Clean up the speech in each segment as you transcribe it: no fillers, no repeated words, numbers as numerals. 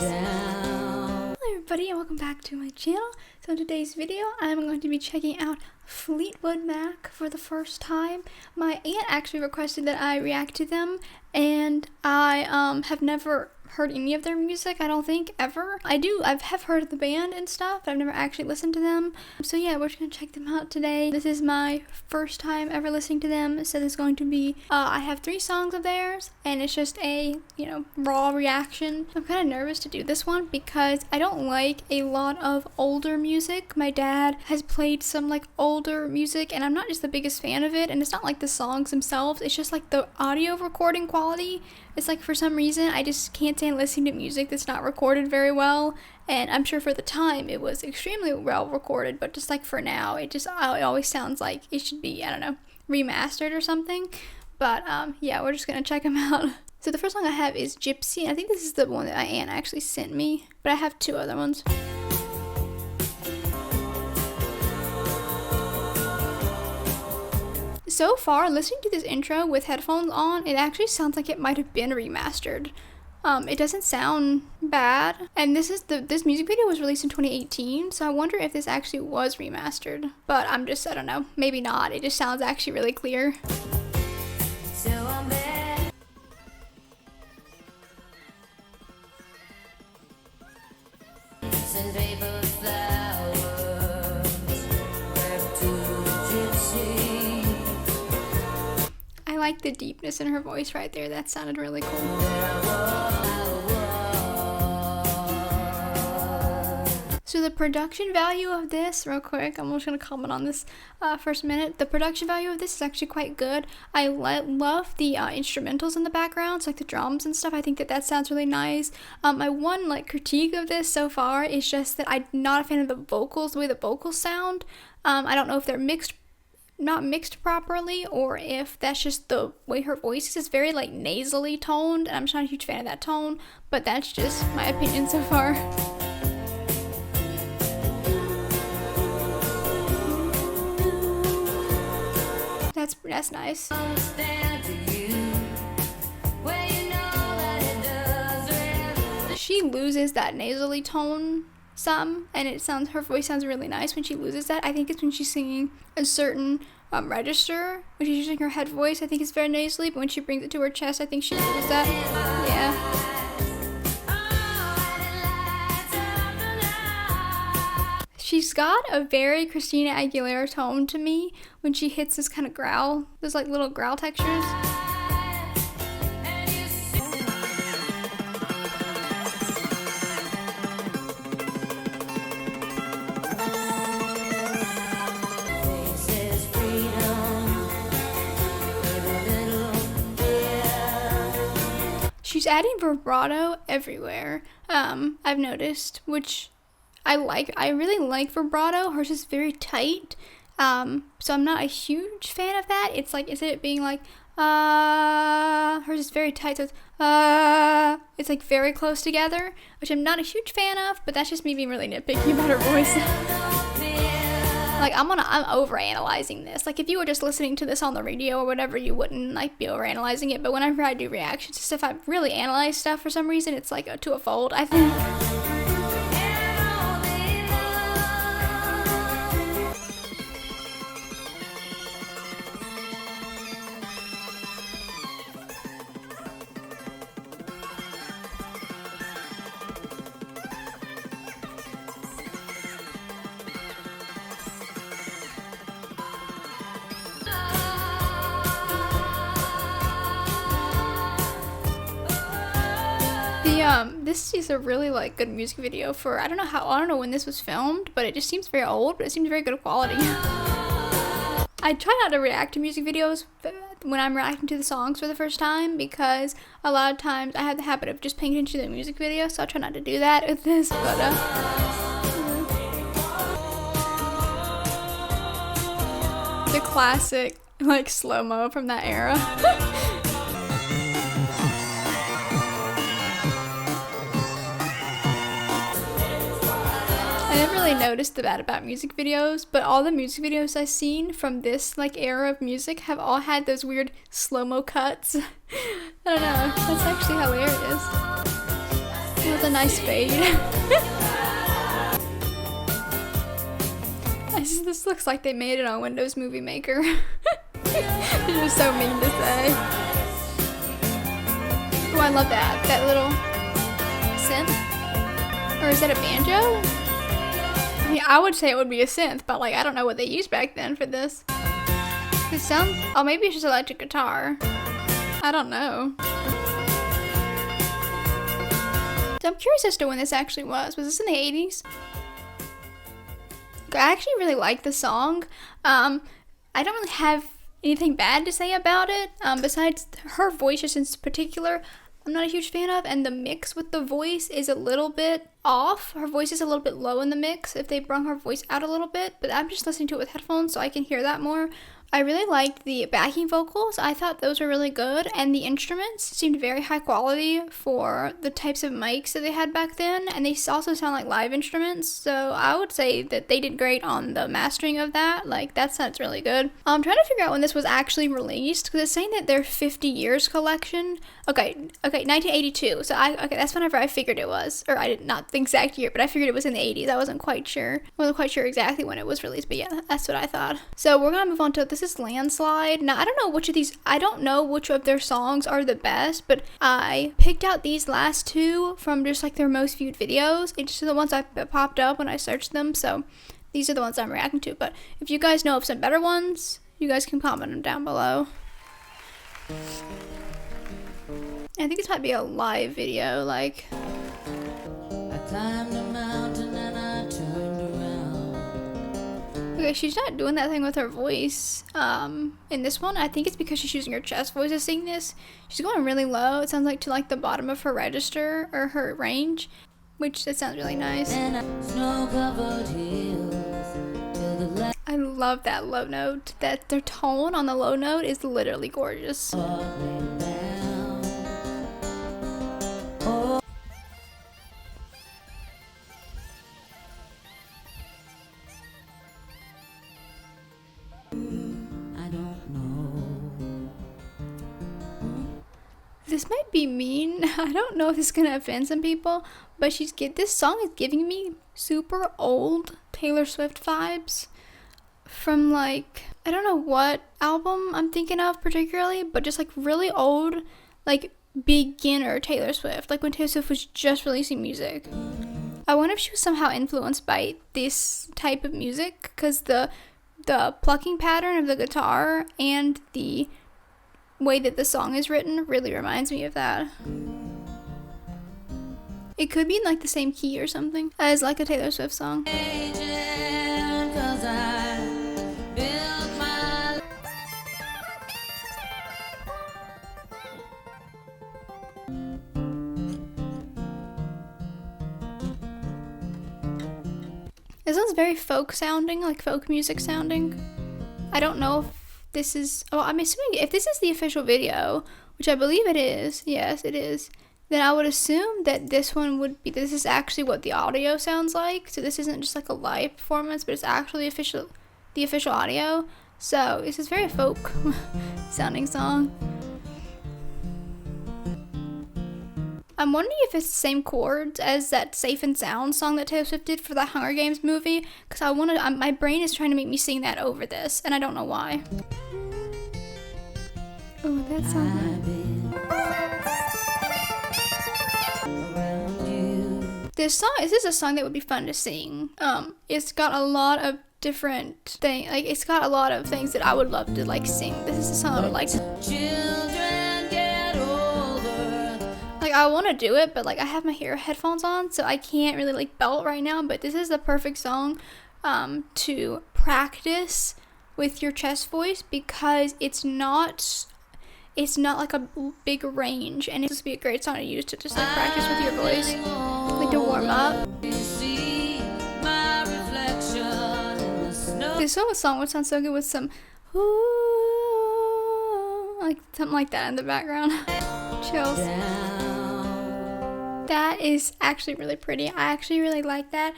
Hello everybody and welcome back to my channel. So in today's video I'm going to be checking out Fleetwood Mac for the first time. My aunt actually requested that I react to them, and I have never heard any of their music, I don't think, ever. I have heard of the band and stuff, but I've never actually listened to them. So yeah, we're just gonna check them out today. This is my first time ever listening to them, so there's going to be, I have 3 songs of theirs, and it's just a, raw reaction. I'm kind of nervous to do this one because I don't like a lot of older music. My dad has played some like older music, and I'm not just the biggest fan of it, and it's not like the songs themselves, it's just like the audio recording quality. It's like for some reason I just can't stand listening to music that's not recorded very well, and I'm sure for the time it was extremely well recorded, but just like for now it always sounds like it should be, I don't know, remastered or something. But yeah, we're just gonna check them out. So the first song I have is Gypsy. I think this is the one that my aunt actually sent me, but I have 2 other ones. So far, listening to this intro with headphones on, it actually sounds like it might have been remastered. It doesn't sound bad, and this music video was released in 2018, so I wonder if this actually was remastered. But I don't know, maybe not. It just sounds actually really clear. So I'm there. I like the deepness in her voice right there. That sounded really cool. So the production value of this, real quick, I'm just going to comment on this first minute. The production value of this is actually quite good. I love the instrumentals in the background, so like the drums and stuff. I think that sounds really nice. My one critique of this so far is just that I'm not a fan of the vocals, the way the vocals sound. I don't know if they're not mixed properly, or if that's just the way her voice is very nasally toned, and I'm just not a huge fan of that tone, but that's just my opinion so far. That's nice. She loses that nasally tone some, and her voice sounds really nice when she loses that. I think it's when she's singing a certain register, when she's using her head voice. I think it's very nasally, but when she brings it to her chest, I think she loses that. Yeah. She's got a very Christina Aguilera tone to me when she hits this kind of growl, those little growl textures. She's adding vibrato everywhere, I've noticed, which I like. I really like vibrato. Hers is very tight, so I'm not a huge fan of that. It's instead of being hers is very tight, so it's very close together, which I'm not a huge fan of, but that's just me being really nitpicky about her voice. I'm over-analyzing this. If you were just listening to this on the radio or whatever, you wouldn't be over-analyzing it, but whenever I do reactions, if I really analyze stuff for some reason, it's to a fault, I think. This is a really good music video for, I don't know when this was filmed, but it just seems very old, but it seems very good quality. I try not to react to music videos when I'm reacting to the songs for the first time, because a lot of times I have the habit of just paying attention to the music video, so I try not to do that with this, but the classic slow-mo from that era. I never really noticed that about music videos, but all the music videos I've seen from this era of music have all had those weird slow-mo cuts. I don't know, that's actually hilarious. It was a nice fade. This looks like they made it on Windows Movie Maker. It's just so mean to say. Oh, I love that. That little synth. Or is that a banjo? I mean, I would say it would be a synth, but like I don't know what they used back then for this. It sounds, oh, maybe it's just electric guitar. I don't know. So I'm curious as to when this actually was. Was this in the 80s? I actually really like the song. I don't really have anything bad to say about it. Besides her voice just in particular, I'm not a huge fan of, and the mix with the voice is a little bit off. Her voice is a little bit low in the mix if they brung her voice out a little bit, but I'm just listening to it with headphones so I can hear that more. I really liked the backing vocals. I thought those were really good, and the instruments seemed very high quality for the types of mics that they had back then, and they also sound like live instruments, so I would say that they did great on the mastering of that. Like, that sounds really good. I'm trying to figure out when this was actually released, because it's saying that their 50 years collection, okay, 1982, so okay, that's whenever I figured it was, or I did not the exact year, but I figured it was in the 80s. I wasn't quite sure exactly when it was released, but yeah, that's what I thought. So we're gonna move on to this is Landslide. Now, I don't know which of their songs are the best, but I picked out these last two from just like their most viewed videos. It's just the ones that popped up when I searched them, so these are the ones I'm reacting to. But if you guys know of some better ones, you guys can comment them down below. I think this might be a live video, like. I climbed a mountain and I turned around. Okay, she's not doing that thing with her voice. In this one, I think it's because she's using her chest voice to sing this. She's going really low. It sounds like to like the bottom of her register or her range, which that sounds really nice. I love that low note. That their tone on the low note is literally gorgeous. This might be mean. I don't know if this is gonna offend some people, but this song is giving me super old Taylor Swift vibes from like, I don't know what album I'm thinking of particularly, but just like really old, like beginner Taylor Swift, like when Taylor Swift was just releasing music. I wonder if she was somehow influenced by this type of music, because the plucking pattern of the guitar and the way that the song is written really reminds me of that. It could be in like the same key or something as like a Taylor Swift song. This one's very folk sounding, like folk music sounding. I don't know if this is, oh, I'm assuming if this is the official video, which I believe it is, yes it is, then I would assume that this is actually what the audio sounds like. So this isn't just like a live performance, but it's actually the official audio. So this is very folk sounding song. I'm wondering if it's the same chords as that Safe and Sound song that Taylor Swift did for the Hunger Games movie, because my brain is trying to make me sing that over this, and I don't know why. Oh, that sounds nice. This is a song that would be fun to sing. It's got a lot of different things, like it's got a lot of things that I would love to like sing. This is a song I would like to. Like, I want to do it, but like I have my headphones on, so I can't really like belt right now, but this is the perfect song to practice with your chest voice, because it's not like a big range, and it's just be a great song to use to just like practice with your voice, like to warm up. This song would sound so good with some like something like that in the background. Chills. That is actually really pretty. I actually really like that.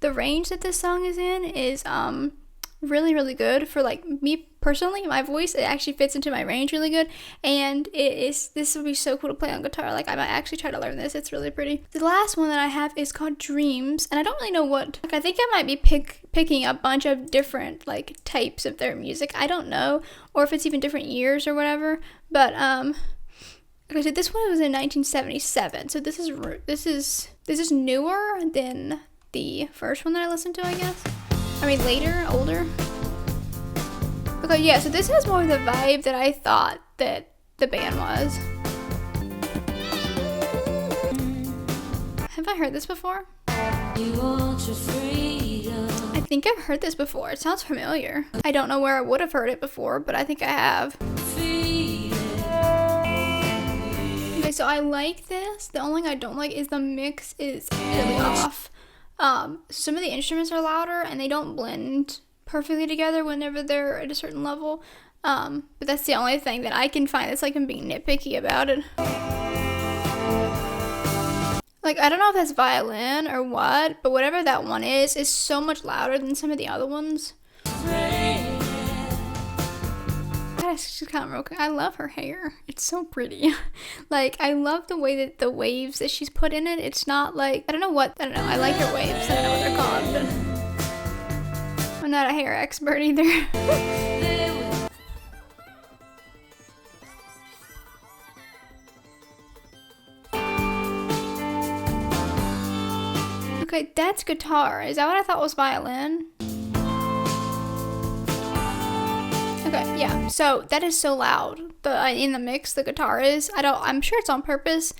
The range that this song is in is really, really good for like me personally. My voice, it actually fits into my range really good, and this would be so cool to play on guitar. Like I might actually try to learn this. It's really pretty. The last one that I have is called Dreams, and I don't really know what, like I think I might be picking a bunch of different like types of their music. I don't know, or if it's even different years or whatever, but okay, so this one was in 1977, so this is newer than the first one that I listened to, I guess. I mean, older. Okay, yeah, so this has more of the vibe that I thought that the band was. Have I heard this before? I think I've heard this before. It sounds familiar. I don't know where I would have heard it before, but I think I have. Okay, so I like this. The only thing I don't like is the mix is really off. Some of the instruments are louder and they don't blend perfectly together whenever they're at a certain level. But that's the only thing that I can find that's like I'm being nitpicky about it. Like, I don't know if that's violin or what, but whatever that one is so much louder than some of the other ones. She's kind of real quick. I love her hair. It's so pretty. Like, I love the way that the waves that she's put in it. It's not like, I don't know. I like her waves. I don't know what they're called, but I'm not a hair expert either. Okay, that's guitar. Is that what I thought was violin? Okay, yeah, so that is so loud. In the mix, the guitar is. I'm sure it's on purpose.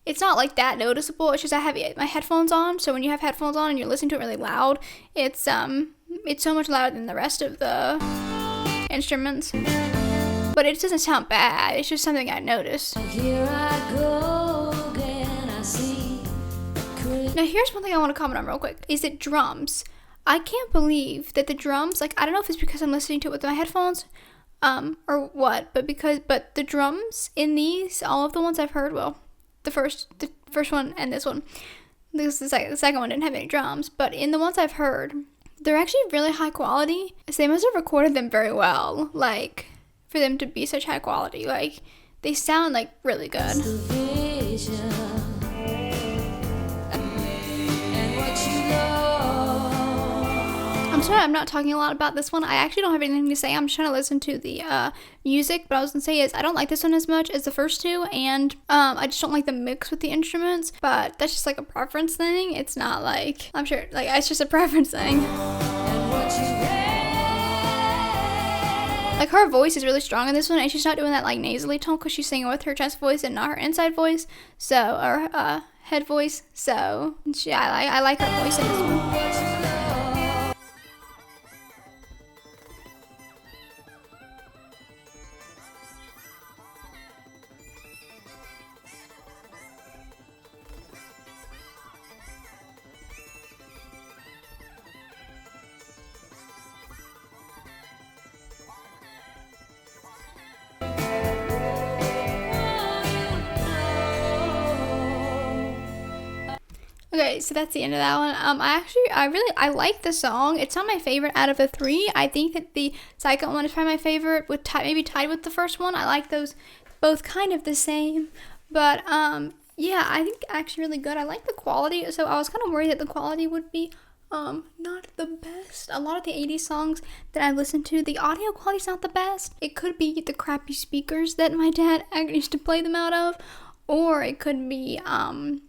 It's not like that noticeable. It's just I have my headphones on, so when you have headphones on and you're listening to it really loud, it's so much louder than the rest of the instruments. But it doesn't sound bad. It's just something I noticed. Here I go again, I see. Now here's one thing I want to comment on real quick. Is it drums? I can't believe that the drums, like, I don't know if it's because I'm listening to it with my headphones, or what, but the drums in these, all of the ones I've heard, well, the first one and this one, the second one didn't have any drums, but in the ones I've heard, they're actually really high quality, so they must have recorded them very well, like, for them to be such high quality, like, they sound, like, really good. I'm sorry I'm not talking a lot about this one. I actually don't have anything to say. I'm just trying to listen to the music. But what I was going to say is I don't like this one as much as the first two. And I just don't like the mix with the instruments. But that's just like a preference thing. It's not like, I'm sure, like, it's just a preference thing. Like, her voice is really strong in this one. And she's not doing that, like, nasally tone because she's singing with her chest voice and not her inside voice. So, or head voice. So, I like her voice in this one. Okay, so that's the end of that one. I like the song. It's not my favorite out of the three. I think that the second one is probably my favorite, with maybe tied with the first one. I like those both kind of the same, but yeah, I think actually really good. I like the quality, so I was kind of worried that the quality would be not the best. A lot of the 80s songs that I listen to, the audio quality's not the best. It could be the crappy speakers that my dad used to play them out of, or it could be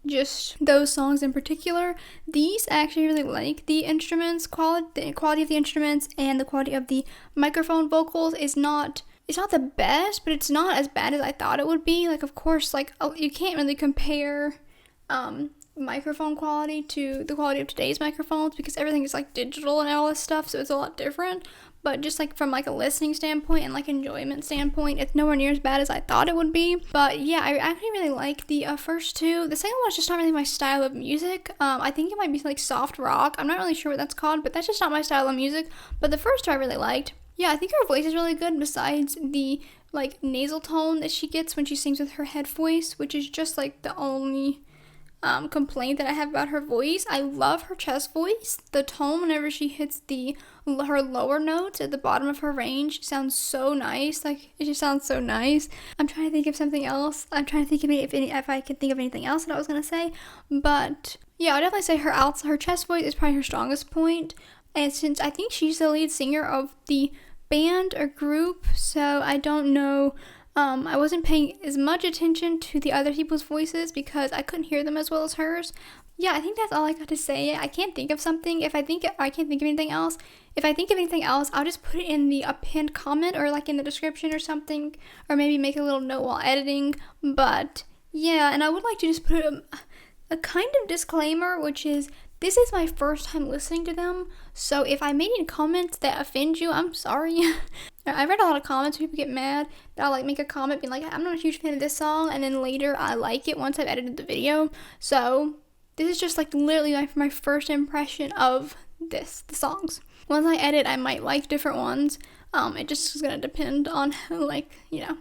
just those songs in particular. These I actually really like the instruments, the quality of the instruments, and the quality of the microphone vocals is not, it's not the best, but it's not as bad as I thought it would be. Like, of course, like, you can't really compare microphone quality to the quality of today's microphones because everything is like digital and all this stuff, so it's a lot different. But just like from like a listening standpoint and like enjoyment standpoint, it's nowhere near as bad as I thought it would be. But yeah, I actually really like the first two. The second one's just not really my style of music. I think it might be like soft rock. I'm not really sure what that's called, but that's just not my style of music. But the first two I really liked. Yeah, I think her voice is really good besides the like nasal tone that she gets when she sings with her head voice, which is just like the only complaint that I have about her voice. I love her chest voice. The tone whenever she hits her lower notes at the bottom of her range sounds so nice. Like, it just sounds so nice. I'm trying to think of something else. I'm trying to think of if I could think of anything else that I was gonna say. But yeah, I'll definitely say her chest voice is probably her strongest point. And since I think she's the lead singer of the band or group, so I don't know. I wasn't paying as much attention to the other people's voices because I couldn't hear them as well as hers. Yeah, I think that's all I got to say. I can't think of something. I can't think of anything else. If I think of anything else, I'll just put it in the pinned comment or like in the description or something, or maybe make a little note while editing. But yeah, and I would like to just put a kind of disclaimer, which is this is my first time listening to them, so if I made any comments that offend you, I'm sorry. I read a lot of comments where people get mad that I'll like make a comment being like, I'm not a huge fan of this song, and then later I like it once I've edited the video. So this is just like literally my first impression of the songs. Once I edit, I might like different ones. It just is gonna depend on like, you know,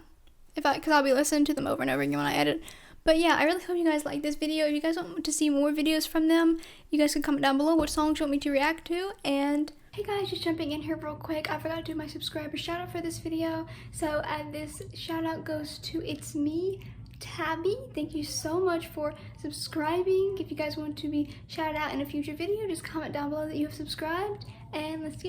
because I'll be listening to them over and over again when I edit. But yeah, I really hope you guys like this video. If you guys want to see more videos from them, you guys can comment down below what songs you want me to react to. And hey guys, just jumping in here real quick. I forgot to do my subscriber shout out for this video. So this shout out goes to It's Me, Tabby. Thank you so much for subscribing. If you guys want to be shouted out in a future video, just comment down below that you have subscribed. And let's get